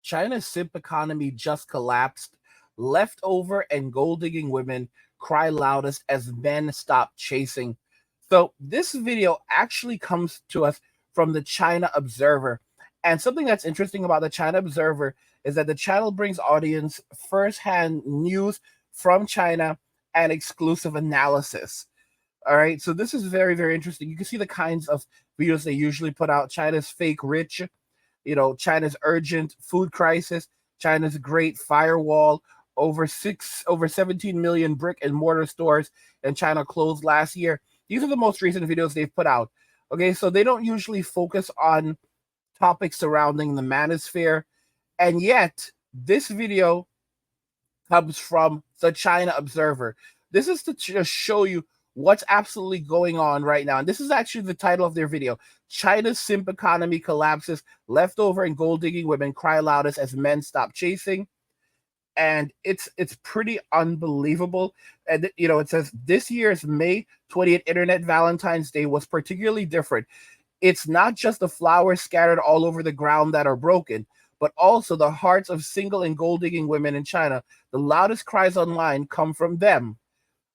China's simp economy just collapsed. Leftover and gold-digging women cry loudest as men stop chasing. So this video actually comes to us from the China Observer. And something that's interesting about the China Observer is that the channel brings audience firsthand news from China and exclusive analysis. All right, so this is very, very interesting. You can see the kinds of videos they usually put out. China's fake rich, China's urgent food crisis, China's great firewall, over 17 million brick and mortar stores in China closed last year. These are the most recent videos they've put out. Okay, so they don't usually focus on topics surrounding the manosphere, and yet this video comes from the China Observer. This is to just show you what's absolutely going on right now. And this is actually the title of their video. China's simp economy collapses. Leftover and gold-digging women cry loudest as men stop chasing. And it's pretty unbelievable. And, it says, this year's May 20th Internet Valentine's Day was particularly different. It's not just the flowers scattered all over the ground that are broken, but also the hearts of single and gold-digging women in China. The loudest cries online come from them.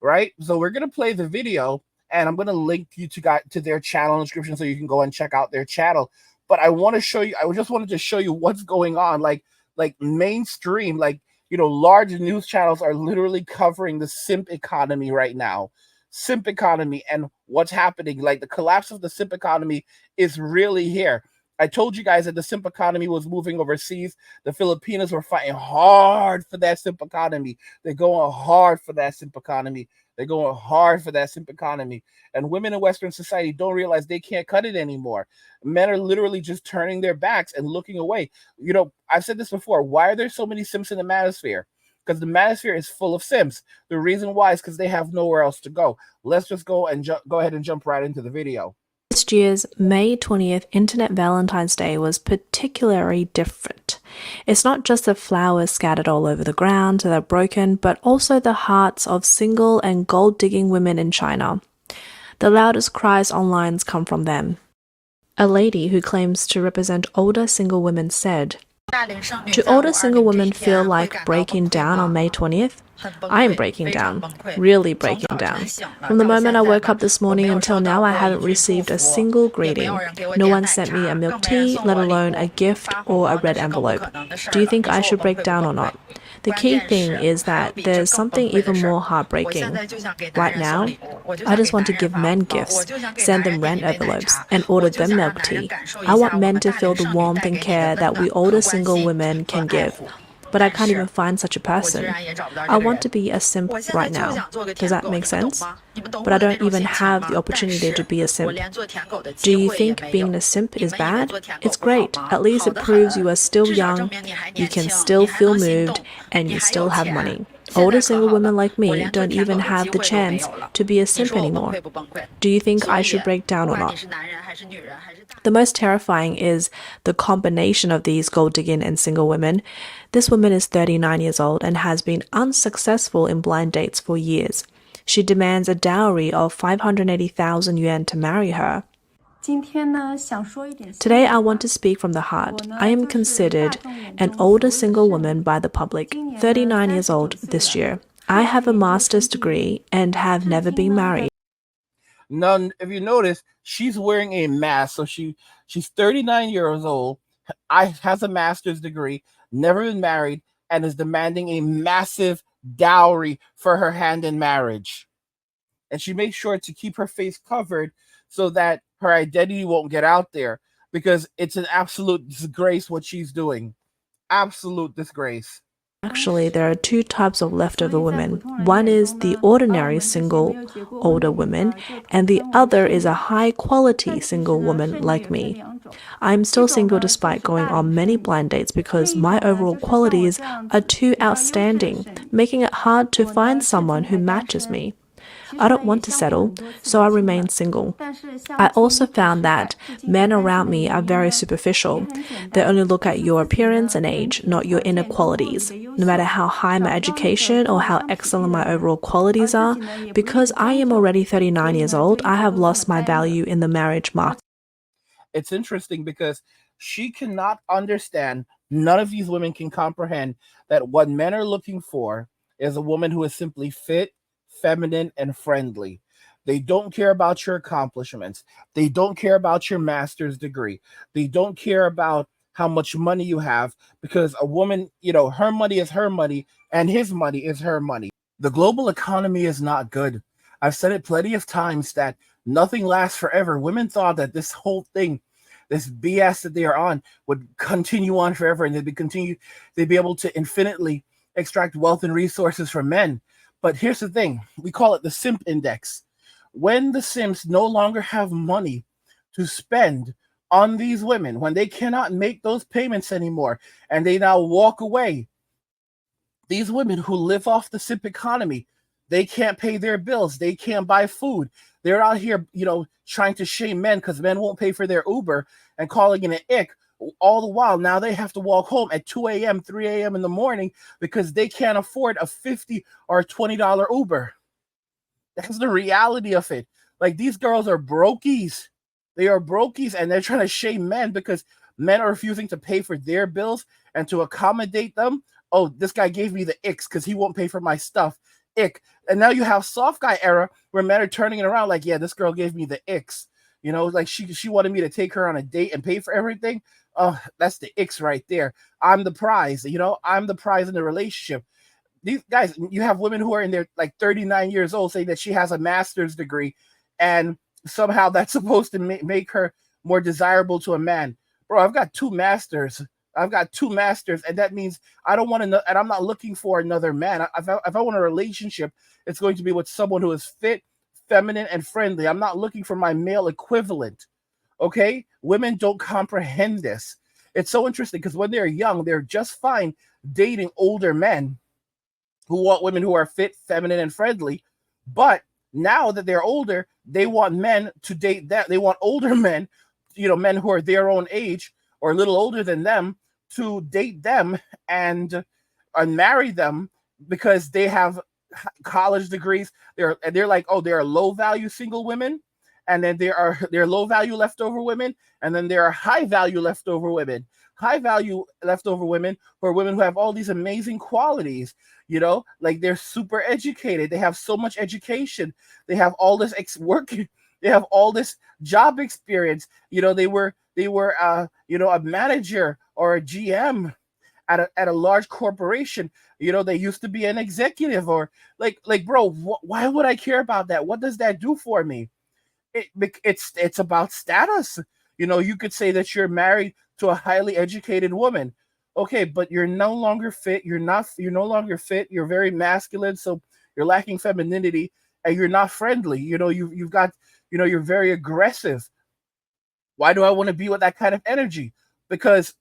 Right? So we're going to play the video, and I'm going to link you to their channel in the description so you can go and check out their channel. But I want to show you, I just wanted to show you what's going on. Like mainstream, large news channels are literally covering the simp economy right now. Simp economy and what's happening. Like the collapse of the simp economy is really here. I told you guys that the simp economy was moving overseas. The Filipinos were fighting hard for that simp economy. They're going hard for that simp economy. They're going hard for that simp economy. And women in Western society don't realize they can't cut it anymore. Men are literally just turning their backs and looking away. I've said this before. Why are there so many simps in the manosphere? Because the manosphere is full of simps. The reason why is because they have nowhere else to go. Let's just go ahead and jump right into the video. This year's May 20th Internet Valentine's Day was particularly different. It's not just the flowers scattered all over the ground that are broken, but also the hearts of single and gold-digging women in China. The loudest cries online come from them. A lady who claims to represent older single women said, "Do older single women feel like breaking down on May 20th? I am breaking down, really breaking down. From the moment I woke up this morning until now, I haven't received a single greeting. No one sent me a milk tea, let alone a gift or a red envelope. Do you think I should break down or not? The key thing is that there's something even more heartbreaking. Right now, I just want to give men gifts, send them rent envelopes, and order them milk tea. I want men to feel the warmth and care that we older single women can give. But I can't even find such a person. I want to be a simp right now. Does that make sense? But I don't even have the opportunity to be a simp. Do you think being a simp is bad? It's great. At least it proves you are still young, you can still feel moved, and you still have money. Older single women like me don't even have the chance to be a simp anymore. Do you think I should break down or not?" The most terrifying is the combination of these gold-digging and single women. This woman is 39 years old and has been unsuccessful in blind dates for years. She demands a dowry of 580,000 yuan to marry her. Today I want to speak from the heart. I am considered an older single woman by the public, 39 years old this year. I have a master's degree and have never been married. Now, if you notice, she's wearing a mask. So she's 39 years old, has a master's degree, never been married, and is demanding a massive dowry for her hand in marriage. And she makes sure to keep her face covered so that her identity won't get out there, because it's an absolute disgrace what she's doing. Absolute disgrace. Actually, there are two types of leftover women. One is the ordinary single older women, and the other is a high-quality single woman like me. I'm still single despite going on many blind dates because my overall qualities are too outstanding, making it hard to find someone who matches me. I don't want to settle, so I remain single. I also found that men around me are very superficial. They only look at your appearance and age, not your inner qualities. No matter how high my education or how excellent my overall qualities are, because I am already 39 years old, I have lost my value in the marriage market. It's interesting because She cannot understand, none of these women can comprehend that what men are looking for is a woman who is simply fit, feminine, and friendly. They don't care about your accomplishments. They don't care about your master's degree. They don't care about how much money you have, because a woman, her money is her money and his money is her money. The global economy is not good. I've said it plenty of times that nothing lasts forever. Women thought that this whole thing, this BS that they are on, would continue on forever, and they'd be able to infinitely extract wealth and resources from men. But here's the thing: we call it the simp index. When the simps no longer have money to spend on these women, when they cannot make those payments anymore, and they now walk away, these women who live off the simp economy, they can't pay their bills. They can't buy food. They're out here, trying to shame men because men won't pay for their Uber and calling it an ick. All the while, now they have to walk home at 2 a.m., 3 a.m. in the morning because they can't afford a $50 or $20 Uber. That's the reality of it. Like, these girls are brokies. They are brokies, and they're trying to shame men because men are refusing to pay for their bills and to accommodate them. Oh, this guy gave me the icks because he won't pay for my stuff. Ick. And now you have soft guy era where men are turning it around like, yeah, this girl gave me the icks. Like she wanted me to take her on a date and pay for everything. Oh, that's the icks right there. I'm the prize. I'm the prize in the relationship. These guys, you have women who are in their like 39 years old saying that she has a master's degree, and somehow that's supposed to make her more desirable to a man. Bro, I've got two masters. And that means I don't want to, and I'm not looking for another man. If I want a relationship, it's going to be with someone who is fit, feminine, and friendly. I'm not looking for my male equivalent. Okay? Women don't comprehend this. It's so interesting because when they're young, they're just fine dating older men who want women who are fit, feminine, and friendly. But now that they're older, they want men to date them. They want older men, men who are their own age or a little older than them, to date them and marry them because they have college degrees. They're like, oh, there are low value single women, and then there are low value leftover women, and then there are high value leftover women. High value leftover women who are women who have all these amazing qualities. Like they're super educated. They have so much education. They have all this work. They have all this job experience. They were a manager or a GM at a large corporation. They used to be an executive, or like bro, why would I care about that? What does that do for me? It's about status. You could say that you're married to a highly educated woman. Okay, but you're no longer fit. You're no longer fit. You're very masculine, so you're lacking femininity, and you're not friendly. You've got, you're very aggressive. Why do I want to be with that kind of energy? Because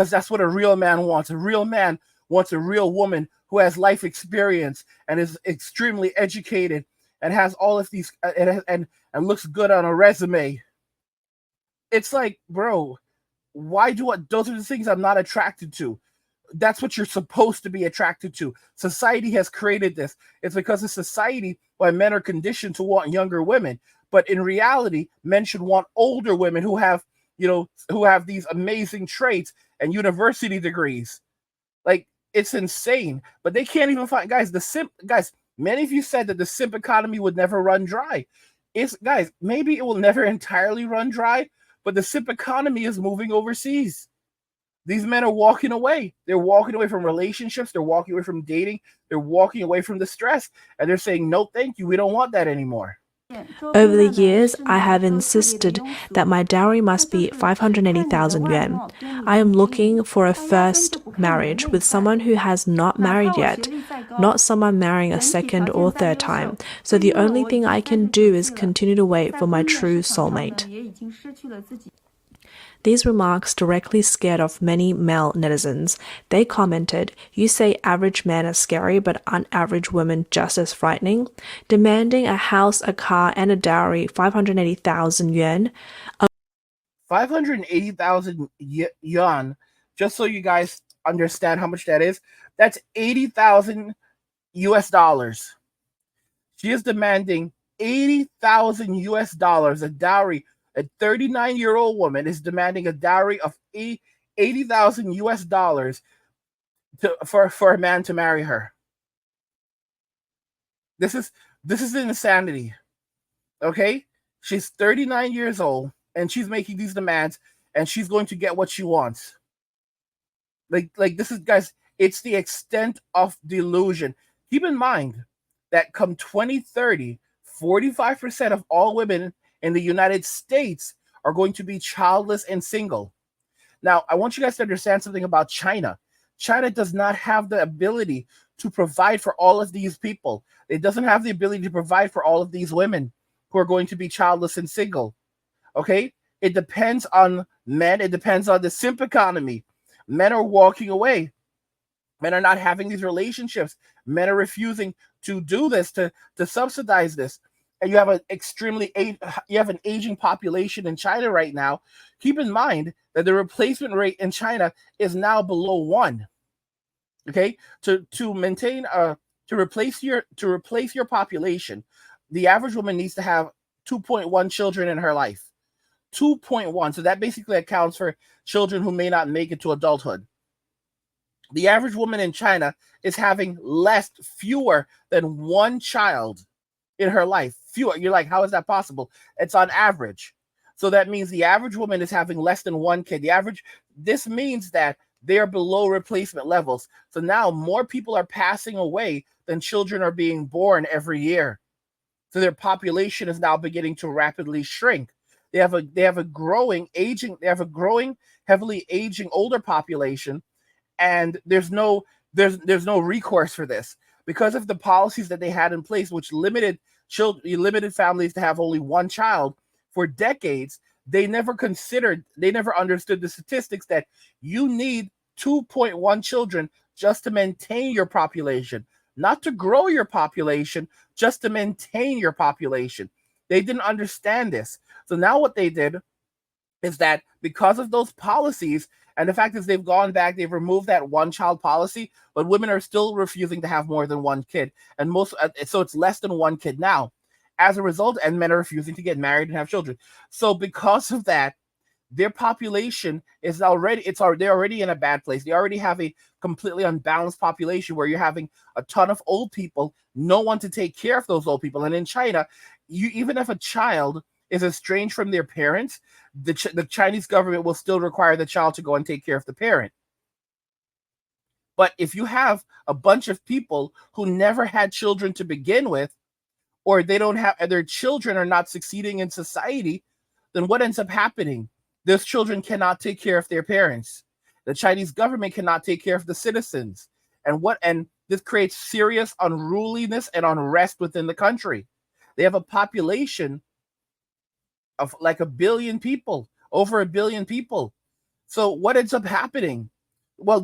that's what a real man wants. A real man wants a real woman who has life experience and is extremely educated and has all of these and looks good on a resume. It's like, bro, those are the things I'm not attracted to. That's what you're supposed to be attracted to. Society has created this. It's because of society why men are conditioned to want younger women. But in reality, men should want older women who have these amazing traits and university degrees. Like, it's insane. But they can't even find guys. Many of you said that the simp economy would never run dry. Maybe it will never entirely run dry, but the simp economy is moving overseas. These men are walking away. They're walking away from relationships. They're walking away from dating. They're walking away from the stress. And they're saying, no, thank you. We don't want that anymore. Over the years, I have insisted that my dowry must be 580,000 yuan. I am looking for a first marriage with someone who has not married yet, not someone marrying a second or third time. So the only thing I can do is continue to wait for my true soulmate. These remarks directly scared off many male netizens. They commented, "You say average men are scary, but aren't average women just as frightening? Demanding a house, a car, and a dowry, 580,000 yuan." 580,000 yuan, just so you guys understand how much that is, that's 80,000 US dollars. She is demanding 80,000 US dollars, a dowry, A 39-year-old woman is demanding a dowry of $80,000 for a man to marry her. This is insanity. Okay? She's 39 years old and she's making these demands and she's going to get what she wants. Like this is, guys, it's the extent of delusion. Keep in mind that come 2030, 45% of all women in the United States are going to be childless and single. Now, I want you guys to understand something about China. China does not have the ability to provide for all of these people. It doesn't have the ability to provide for all of these women who are going to be childless and single. Okay? It depends on men. It depends on the simp economy. Men are walking away. Men are not having these relationships. Men are refusing to do this, to subsidize this. And you have an aging population in China right now. Keep in mind that the replacement rate in China is now below 1. Okay, to replace your population, the average woman needs to have 2.1 children in her life. 2.1. So that basically accounts for children who may not make it to adulthood. The average woman in China is having fewer than 1 child in her life. Fewer. You're like, how is that possible? It's on average. So that means the average woman is having less than 1 kid. This means that they are below replacement levels. So now more people are passing away than children are being born every year. So their population is now beginning to rapidly shrink. They have a growing, heavily aging older population, and there's no recourse for this because of the policies that they had in place, which limited families to have only 1 child for decades. They never understood the statistics that you need 2.1 children just to maintain your population, not to grow your population, just to maintain your population. They didn't understand this. So now what they did is that because of those policies, and the fact is they've gone back, they've removed that 1-child policy, but women are still refusing to have more than 1 kid. And so it's less than 1 kid now. As a result, and men are refusing to get married and have children. So because of that, their population is they're already in a bad place. They already have a completely unbalanced population where you're having a ton of old people, no one to take care of those old people. And in China, even if a child is estranged from their parents, the Chinese government will still require the child to go and take care of the parent. But if you have a bunch of people who never had children to begin with, or their children are not succeeding in society, then what ends up happening? Those children cannot take care of their parents. The Chinese government cannot take care of the citizens. And this creates serious unruliness and unrest within the country. They have a population of like 1 billion people, over 1 billion people. So what ends up happening? Well,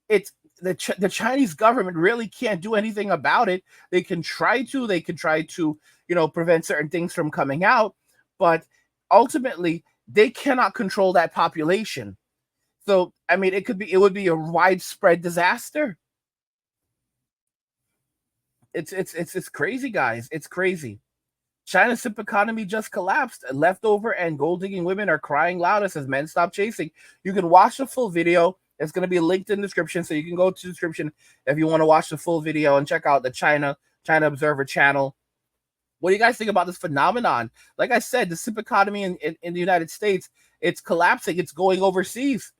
it's the Chinese government really can't do anything about it. They can try to prevent certain things from coming out, but ultimately they cannot control that population. So I mean, it would be a widespread disaster. It's crazy, guys. It's crazy. China's simp economy just collapsed. Leftover and gold digging women are crying loudest as men stop chasing. You can watch the full video. It's going to be linked in the description, so you can go to the description if you want to watch the full video and check out the China Observer channel. What do you guys think about this phenomenon? Like I said, the simp economy in the United States, it's collapsing. It's going overseas.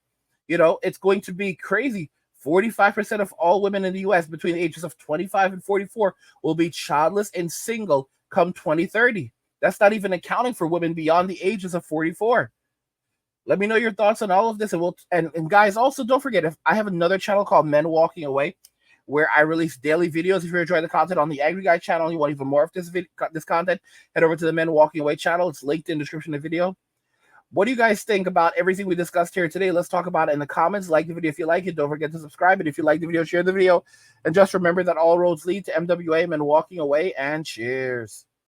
It's going to be crazy. 45% of all women in the U.S. between the ages of 25 and 44 will be childless and single come 2030. That's not even accounting for women beyond the ages of 44. Let me know your thoughts on all of this, and guys, also don't forget, if I have another channel called Men Walking Away, where I release daily videos. If you're enjoying the content on the Angry Guy channel and you want even more of this content, head over to the Men Walking Away channel. It's linked in the description of the video. What do you guys think about everything we discussed here today? Let's talk about it in the comments. Like the video if you like it. Don't forget to subscribe. And if you like the video, share the video. And just remember that all roads lead to MWA, Men Walking Away, and cheers.